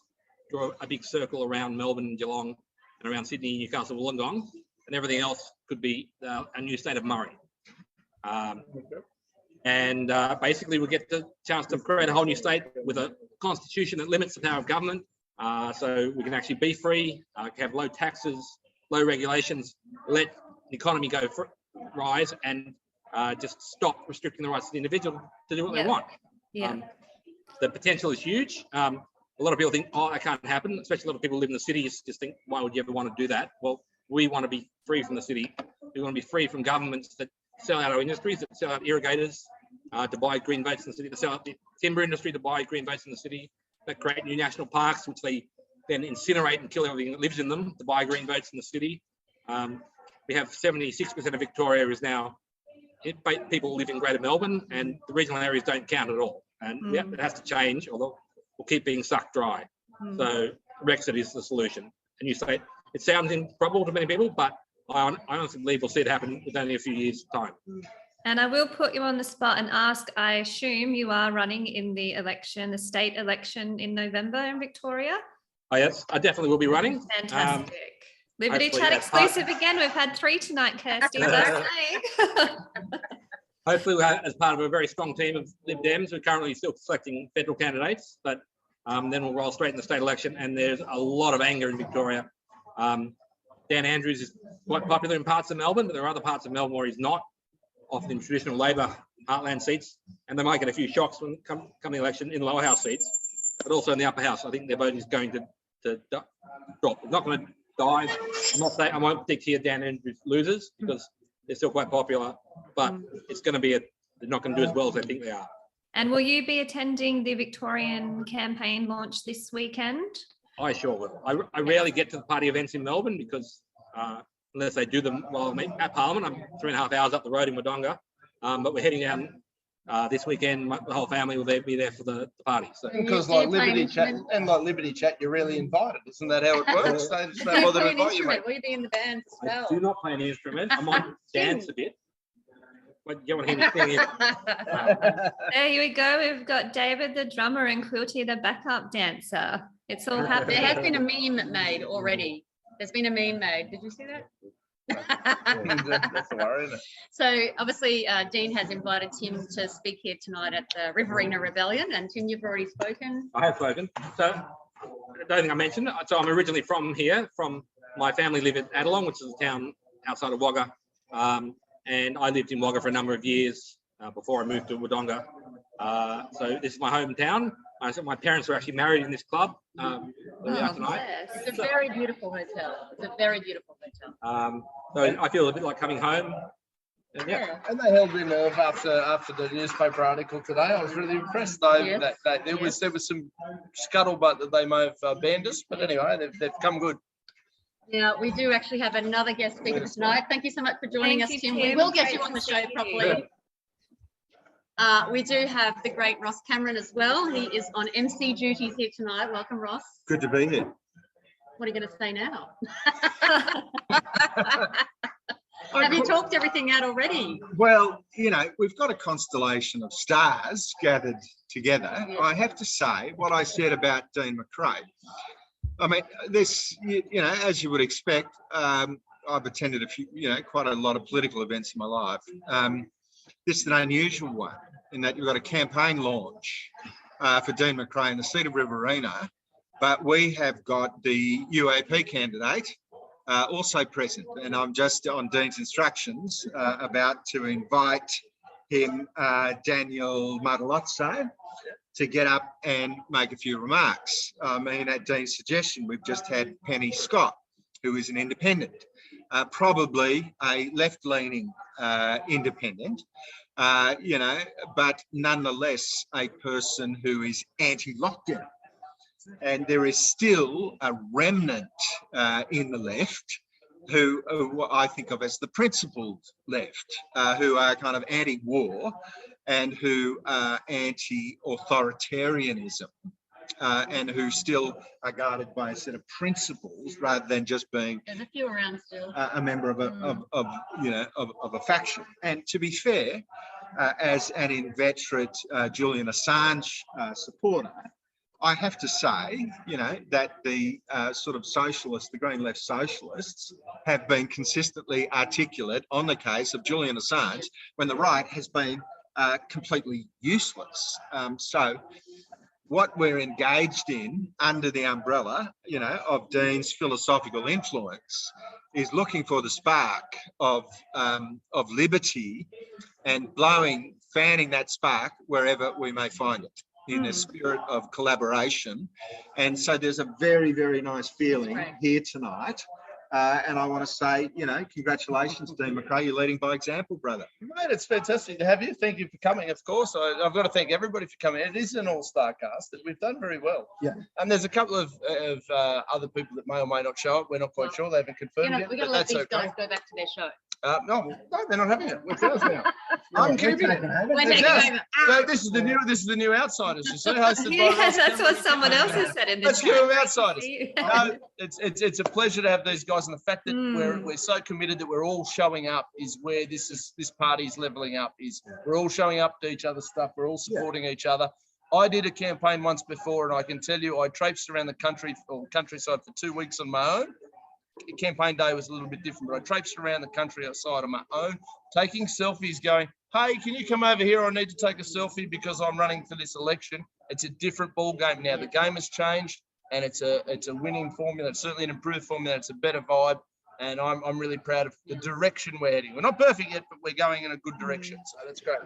Draw a big circle around Melbourne and Geelong and around Sydney, Newcastle, Wollongong, and everything else could be a new state of Murray. And basically we'll get the chance to create a whole new state with a constitution that limits the power of government. So we can actually be free, have low taxes, low regulations, let the economy rise, and just stop restricting the rights of the individual to do what they want. The potential is huge. A lot of people think, oh, that can't happen, especially a lot of people who live in the cities just think, why would you ever want to do that? Well, we want to be free from the city. We want to be free from governments that sell out our industries, that sell out irrigators to buy green votes in the city, that sell out the timber industry to buy green votes in the city, that create new national parks, which they then incinerate and kill everything that lives in them to buy green votes in the city. We have 76% of Victoria is now people live in Greater Melbourne, and the regional areas don't count at all. And it has to change, although we'll keep being sucked dry. So Brexit is the solution. And you say it sounds improbable to many people, but I honestly believe we'll see it happen with only a few years' time. And I will put you on the spot and ask, I assume you are running in the election, the state election in November in Victoria? Oh, yes, I definitely will be running. Fantastic. Liberty Chat exclusive again. We've had 3 tonight, Kirsty. Hopefully, as part of a very strong team of Lib Dems, we're currently still selecting federal candidates, but then we'll roll straight in the state election, and there's a lot of anger in Victoria. Dan Andrews is quite popular in parts of Melbourne, but there are other parts of Melbourne where he's not, often in traditional Labor heartland seats, and they might get a few shocks when come the election in lower house seats, but also in the upper house. I think their vote is going to drop. It's not going to die. I won't predict here Dan Andrews loses because they're still quite popular, but it's going to be they're not going to do as well as they think they are. And will you be attending the Victorian campaign launch this weekend? I sure will. I rarely get to the party events in Melbourne because unless they do them while I'm at Parliament, I'm 3.5 hours up the road in Wodonga. But we're heading down this weekend. The whole family will be there for the party. So. Because like Liberty Chat, you're really invited. Isn't that how it works? They bother to invite you, mate. Will you be in the band as well? I do not play an instrument. I might dance a bit. But you want to hear me sing? There we go. We've got David the drummer and Quilty the backup dancer. It's all happening. There has been a meme made already. There's been a meme made. Did you see that? That's the worry, isn't it? So obviously Dean has invited Tim to speak here tonight at the Riverina Rebellion, and Tim, you've already spoken. I have spoken. So I don't think I mentioned it. So I'm originally from here. From my family live at Adelong, which is a town outside of Wagga. And I lived in Wagga for a number of years before I moved to Wodonga. So this is my hometown. My parents were actually married in this club tonight. It's a very beautiful hotel. It's a very beautiful hotel. So I feel a bit like coming home. And And they held me nerve after the newspaper article today. I was really impressed though that there was some scuttlebutt that they may have banned us, but anyway, they've come good. Now, we do actually have another guest speaker tonight. Thank you so much for joining us, Tim. We will get you on the show properly. We do have the great Ross Cameron as well. He is on MC duties here tonight. Welcome, Ross. Good to be here. What are you going to say now? Have you talked everything out already? Well, you know, we've got a constellation of stars gathered together. Yeah. I have to say what I said about Dean McCrae. I mean, this, you know, as you would expect, I've attended quite a lot of political events in my life. This is an unusual one in that you've got a campaign launch for Dean McCrae in the seat of Riverina, but we have got the UAP candidate also present, and I'm just on Dean's instructions about to invite him, Daniel Martelozzo, to get up and make a few remarks. I mean, at Dean's suggestion, we've just had Penny Scott, who is an independent, probably a left-leaning independent, you know, but nonetheless a person who is anti-lockdown. And there is still a remnant in the left who I think of as the principled left, who are kind of anti-war and who are anti-authoritarianism, and who still are guided by a set of principles rather than just being There's a few around still. A member of a faction. And to be fair, as an inveterate Julian Assange supporter, I have to say, you know, that the sort of socialists, the Green Left socialists, have been consistently articulate on the case of Julian Assange when the right has been completely useless. So what we're engaged in under the umbrella, you know, of Dean's philosophical influence is looking for the spark of liberty and fanning that spark wherever we may find it, in a spirit of collaboration. And so there's a very, very nice feeling here tonight. And I want to say, you know, congratulations, Dean McCrae. You're leading by example, brother. Mate, it's fantastic to have you. Thank you for coming, of course. I've got to thank everybody for coming. It is an all-star cast that we've done very well. Yeah. And there's a couple of other people that may or may not show up. We're not quite sure. They haven't confirmed yet. We're going to let these guys go back to their show. No, they're not having it. It's ours now. I'm keeping it. We're taking over. So this is the new Outsiders. You see, hosted by Yes, that's what someone else has said in the Let's chat. give them Outsiders. No, it's a pleasure to have these guys, and the fact that we're so committed that we're all showing up is where this party is leveling up. Is we're all showing up to each other's stuff. We're all supporting each other. I did a campaign once before, and I can tell you, I traipsed around the countryside for 2 weeks on my own. Campaign day was a little bit different, but I traipsed around the countryside on my own, taking selfies, going, hey, can you come over here? I need to take a selfie because I'm running for this election. It's a different ball game now. The game has changed, and it's a winning formula. It's certainly an improved formula. It's a better vibe, and I'm really proud of the direction we're heading. We're not perfect yet, but we're going in a good direction, so that's great.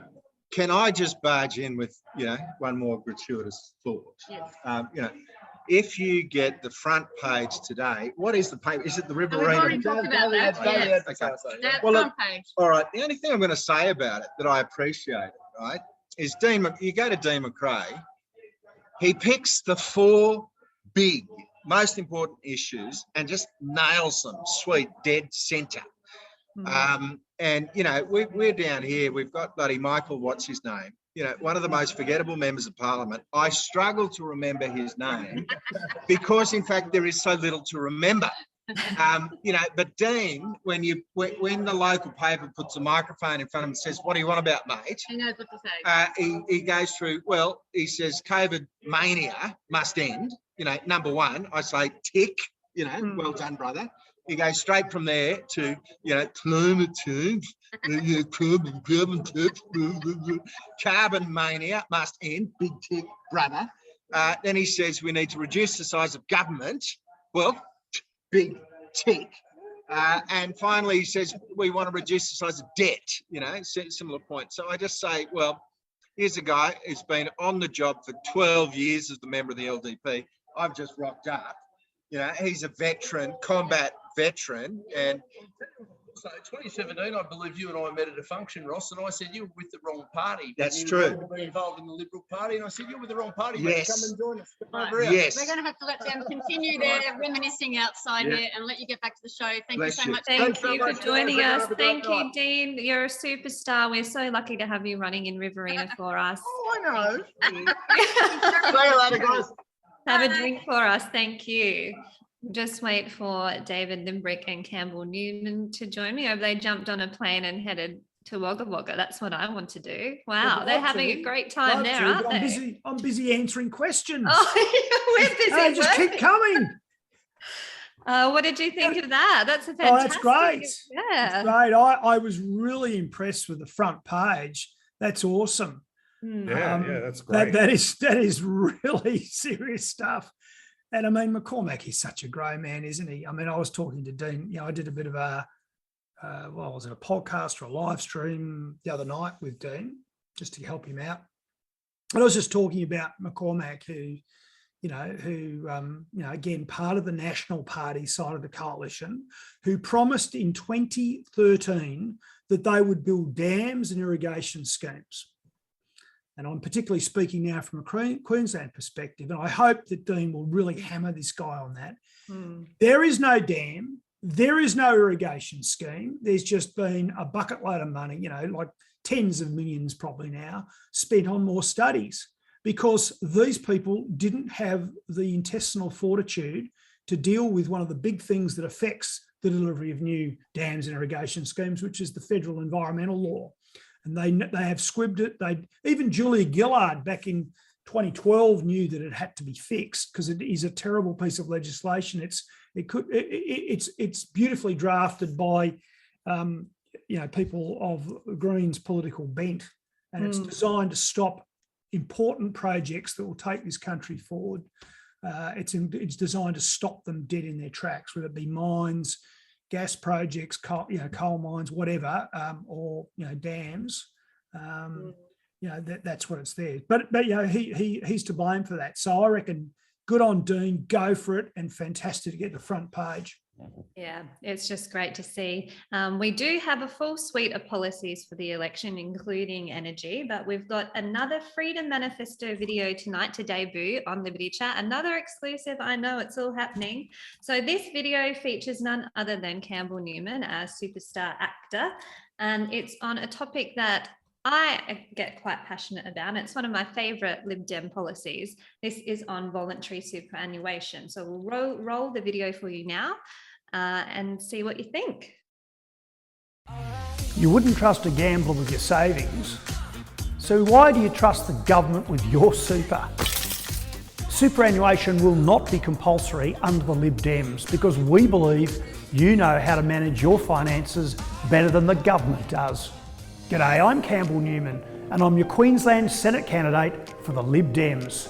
Can I just barge in with, you know, one more gratuitous thought? Yes. You know, if you get the front page today, what is the paper? Is it the Riverina? We've already talked about that. Yes. Okay. That Well, front look, page. all right. The only thing I'm going to say about it that I appreciate, right, is you go to Dean McCrae, he picks the 4 big, most important issues and just nails them, sweet, dead centre. And, you know, we're down here, we've got bloody Michael, what's his name? You know, one of the most forgettable members of Parliament. I struggle to remember his name because, in fact, there is so little to remember. You know, but Dean, when the local paper puts a microphone in front of him and says, "What do you want about, mate?" He knows what to say. He goes through, well, he says, "COVID mania must end." You know, number one, I say, tick, you know, well done, brother. He goes straight from there to, you know, climate change, carbon mania must end, big tick, brother. Then he says we need to reduce the size of government. Well, big tick. And finally, he says we want to reduce the size of debt, you know, similar point. So I just say, well, here's a guy who's been on the job for 12 years as the member of the LDP. I've just rocked up. You know, he's a veteran, combat veteran. And so 2017, I believe you and I met at a function, Ross, and I said you were with the wrong party. That's you true. To be involved in the Liberal Party, and I said you're with the wrong party. Yes. Mate. Come and join us. Right. Yes. We're going to have to let them continue their reminiscing outside here and let you get back to the show. Thank Bless you so you. much. Thank so you much, for joining guys. us. Have a Thank great you, night. Dean. You're a superstar. We're so lucky to have you running in Riverina for us. Oh, I know. See you later, guys. Have a drink for us. Thank you. Just wait for David Limbrick and Campbell Newman to join me. Or they jumped on a plane and headed to Wagga Wagga. That's what I want to do. Wow, they're having a great time there, aren't they? I'm busy answering questions. Oh, we're busy. They just keep coming. What did you think of that? That's a fantastic. Oh, that's great. Yeah. That's great. I was really impressed with the front page. That's awesome. Yeah, that's great. That is really serious stuff. And I mean, McCormack is such a great man, isn't he? I mean, I was talking to Dean, you know, I did a bit of a, was it a podcast or a live stream the other night with Dean, just to help him out. And I was just talking about McCormack, who, again, part of the National Party side of the coalition, who promised in 2013 that they would build dams and irrigation schemes. And I'm particularly speaking now from a Queensland perspective, and I hope that Dean will really hammer this guy on that. There is no dam, there is no irrigation scheme. There's just been a bucket load of money, you know, like tens of millions probably now, spent on more studies because these people didn't have the intestinal fortitude to deal with one of the big things that affects the delivery of new dams and irrigation schemes, which is the federal environmental law. And they have squibbed it. Even Julia Gillard back in 2012 knew that it had to be fixed because it is a terrible piece of legislation. It's beautifully drafted by people of Greens political bent, and it's designed to stop important projects that will take this country forward. It's designed to stop them dead in their tracks, whether it be mines, gas projects, coal mines, whatever, or dams. That's what it's there. But he's to blame for that. So I reckon good on Dean, go for it, and fantastic to get the front page. Yeah, it's just great to see. We do have a full suite of policies for the election, including energy, but we've got another Freedom Manifesto video tonight to debut on Liberty Chat. Another exclusive. I know it's all happening. So this video features none other than Campbell Newman, a superstar actor, and it's on a topic that I get quite passionate about. It's one of my favourite Lib Dem policies. This is on voluntary superannuation. So we'll roll the video for you now and see what you think. You wouldn't trust a gambler with your savings. So why do you trust the government with your super? Superannuation will not be compulsory under the Lib Dems because we believe you know how to manage your finances better than the government does. G'day, I'm Campbell Newman and I'm your Queensland Senate candidate for the Lib Dems.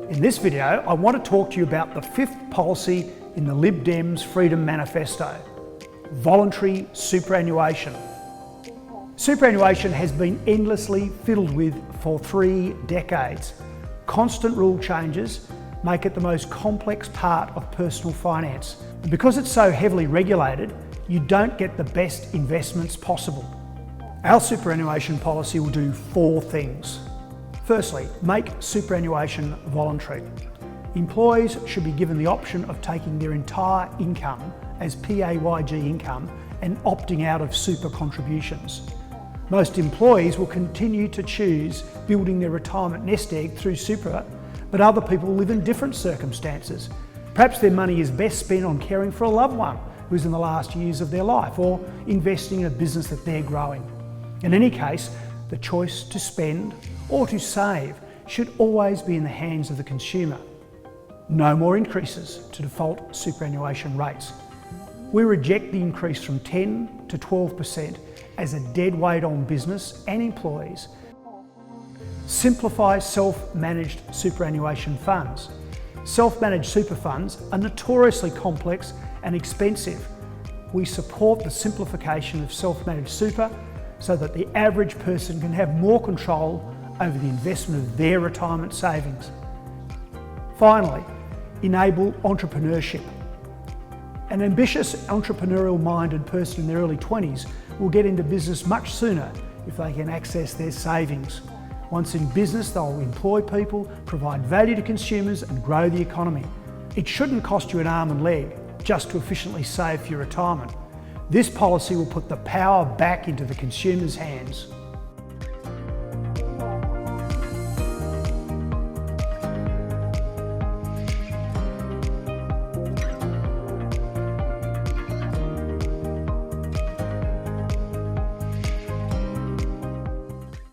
In this video, I want to talk to you about the fifth policy in the Lib Dems Freedom Manifesto, voluntary superannuation. Superannuation has been endlessly fiddled with for 3 decades. Constant rule changes make it the most complex part of personal finance. And because it's so heavily regulated, you don't get the best investments possible. Our superannuation policy will do 4 things. Firstly, make superannuation voluntary. Employees should be given the option of taking their entire income as PAYG income and opting out of super contributions. Most employees will continue to choose building their retirement nest egg through super, but other people live in different circumstances. Perhaps their money is best spent on caring for a loved one who's in the last years of their life, or investing in a business that they're growing. In any case, the choice to spend or to save should always be in the hands of the consumer. No more increases to default superannuation rates. We reject the increase from 10 to 12% as a dead weight on business and employees. Simplify self-managed superannuation funds. Self-managed super funds are notoriously complex and expensive. We support the simplification of self-managed super so that the average person can have more control over the investment of their retirement savings. Finally, enable entrepreneurship. An ambitious, entrepreneurial-minded person in their early 20s will get into business much sooner if they can access their savings. Once in business, they'll employ people, provide value to consumers and grow the economy. It shouldn't cost you an arm and leg just to efficiently save for your retirement. This policy will put the power back into the consumer's hands.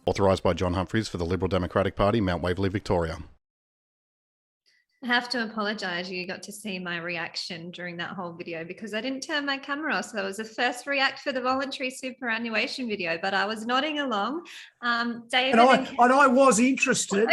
Authorised by John Humphries for the Liberal Democratic Party, Mount Waverley, Victoria. I have to apologise. You got to see my reaction during that whole video because I didn't turn my camera off. So it was the first react for the voluntary superannuation video, but I was nodding along. David and I was interested,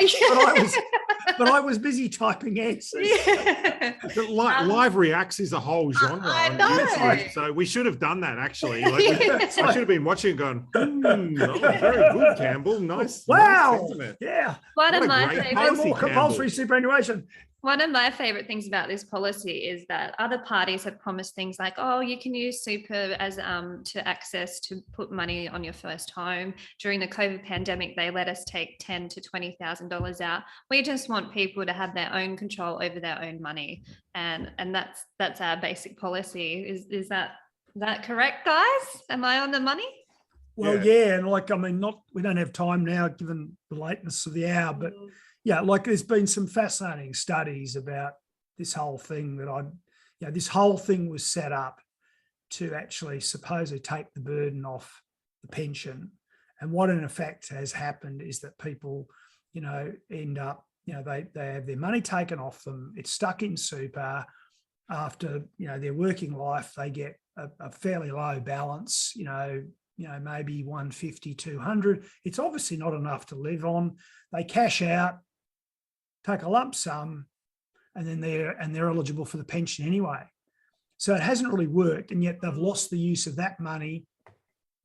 but I was busy typing answers. Yeah. Live reacts is a whole genre on YouTube, so we should have done that actually. I should have been watching and going, very good, Campbell. Nice. Wow. Nice. Yeah. One of my favourite. More compulsory superannuation. One of my favourite things about this policy is that other parties have promised things like, oh, you can use super as to access to put money on your first home. During the COVID pandemic, they let us take $10,000 to $20,000 out. We just want people to have their own control over their own money, and that's our basic policy. Is that correct, guys? Am I on the money? Well, yeah, and we don't have time now given the lateness of the hour, but. Yeah, there's been some fascinating studies about this whole thing this whole thing was set up to actually supposedly take the burden off the pension. And what in effect has happened is that people, end up, they have their money taken off them. It's stuck in super. After, their working life, they get a fairly low balance, maybe 150, 200. It's obviously not enough to live on. They cash out, take a lump sum, and then they're eligible for the pension anyway. So it hasn't really worked, and yet they've lost the use of that money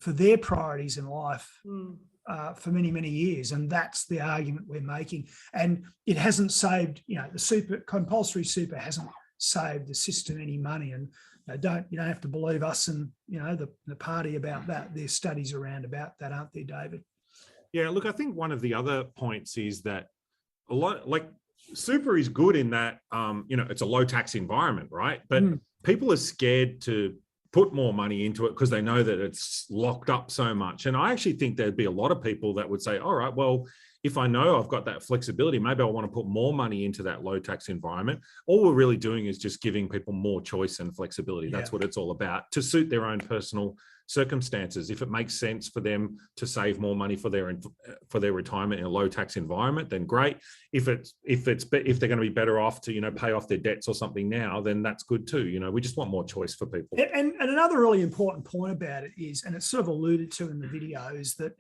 for their priorities in life for many, many years. And that's the argument we're making. And it hasn't saved, the compulsory super hasn't saved the system any money. And you don't have to believe us and the party about that. There's studies around about that, aren't there, David? Yeah, look, I think one of the other points is that a lot super is good in that it's a low tax environment, right? But people are scared to put more money into it because they know that it's locked up so much. And I actually think there'd be a lot of people that would say, all right, well, if I know I've got that flexibility, maybe I want to put more money into that low tax environment. All we're really doing is just giving people more choice and flexibility. Yeah. That's what it's all about, to suit their own personal circumstances. If it makes sense for them to save more money for their retirement in a low tax environment, then great. If they're going to be better off to pay off their debts or something now, then that's good too. We just want more choice for people. And another really important point about it is, and it's sort of alluded to in the video, is that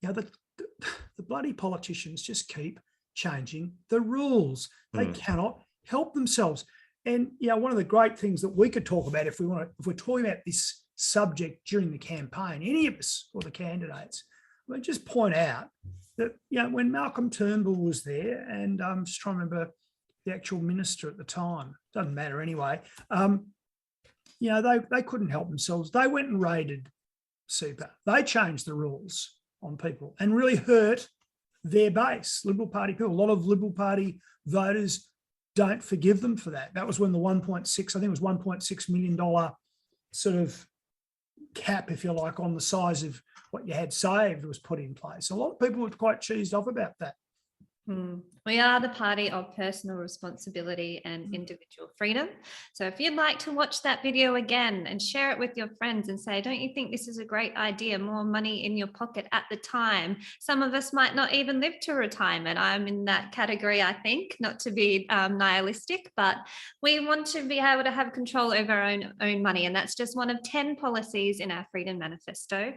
the bloody politicians just keep changing the rules. They cannot help themselves. And one of the great things that we could talk about if we're talking about this subject during the campaign, any of us or the candidates, I just point out that when Malcolm Turnbull was there, and I'm just trying to remember the actual minister at the time, doesn't matter anyway, they couldn't help themselves. They went and raided super. They changed the rules on people and really hurt their base, Liberal Party people. A lot of Liberal Party voters don't forgive them for that. That was when the 1.6, I think it was $1.6 million sort of cap, if you like, on the size of what you had saved was put in place. A lot of people were quite cheesed off about that. We are the party of personal responsibility and individual freedom. So if you'd like to watch that video again and share it with your friends and say, don't you think this is a great idea? More money in your pocket at the time. Some of us might not even live to retirement. I'm in that category, I think, not to be nihilistic, but we want to be able to have control over our own money. And that's just one of 10 policies in our Freedom Manifesto.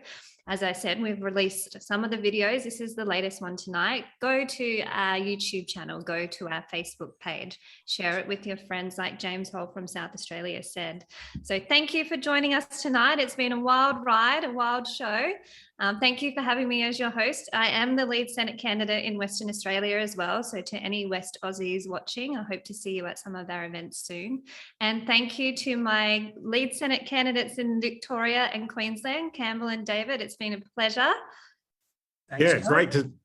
As I said, we've released some of the videos. This is the latest one tonight. Go to our YouTube channel, go to our Facebook page, share it with your friends like James Hall from South Australia said. So thank you for joining us tonight. It's been a wild ride, a wild show. Thank you for having me as your host. I am the lead Senate candidate in Western Australia as well. So to any West Aussies watching, I hope to see you at some of our events soon. And thank you to my lead Senate candidates in Victoria and Queensland, Campbell and David. It's been a pleasure. Thanks,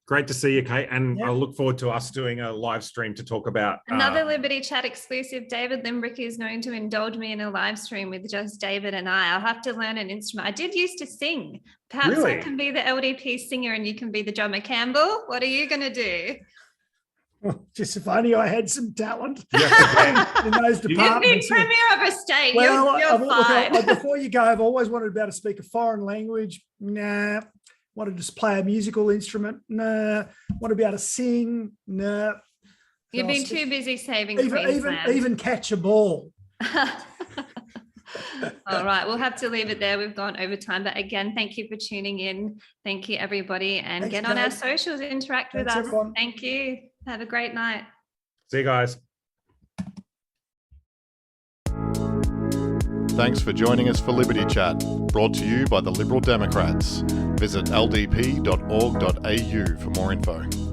great to see you, Kate. And I look forward to us doing a live stream to talk about another Liberty Chat exclusive. David Limbrick is known to indulge me in a live stream with just David and I. I'll have to learn an instrument. I did used to sing. Perhaps I can be the LDP singer and you can be the drummer. Campbell, what are you going to do? Just if only I had some talent in those departments. You've been Premier of a state. Well, you're fine. Before you go, I've always wanted to be able to speak a foreign language. Nah. Want to just play a musical instrument? Nah. Want to be able to sing? Nah. You've been too busy saving Queensland. Even catch a ball. All right, we'll have to leave it there. We've gone over time. But again, thank you for tuning in. Thank you, everybody. And Thanks, get on our socials, interact with us. Everyone. Thank you. Have a great night. See you guys. Thanks for joining us for Liberty Chat, brought to you by the Liberal Democrats. Visit ldp.org.au for more info.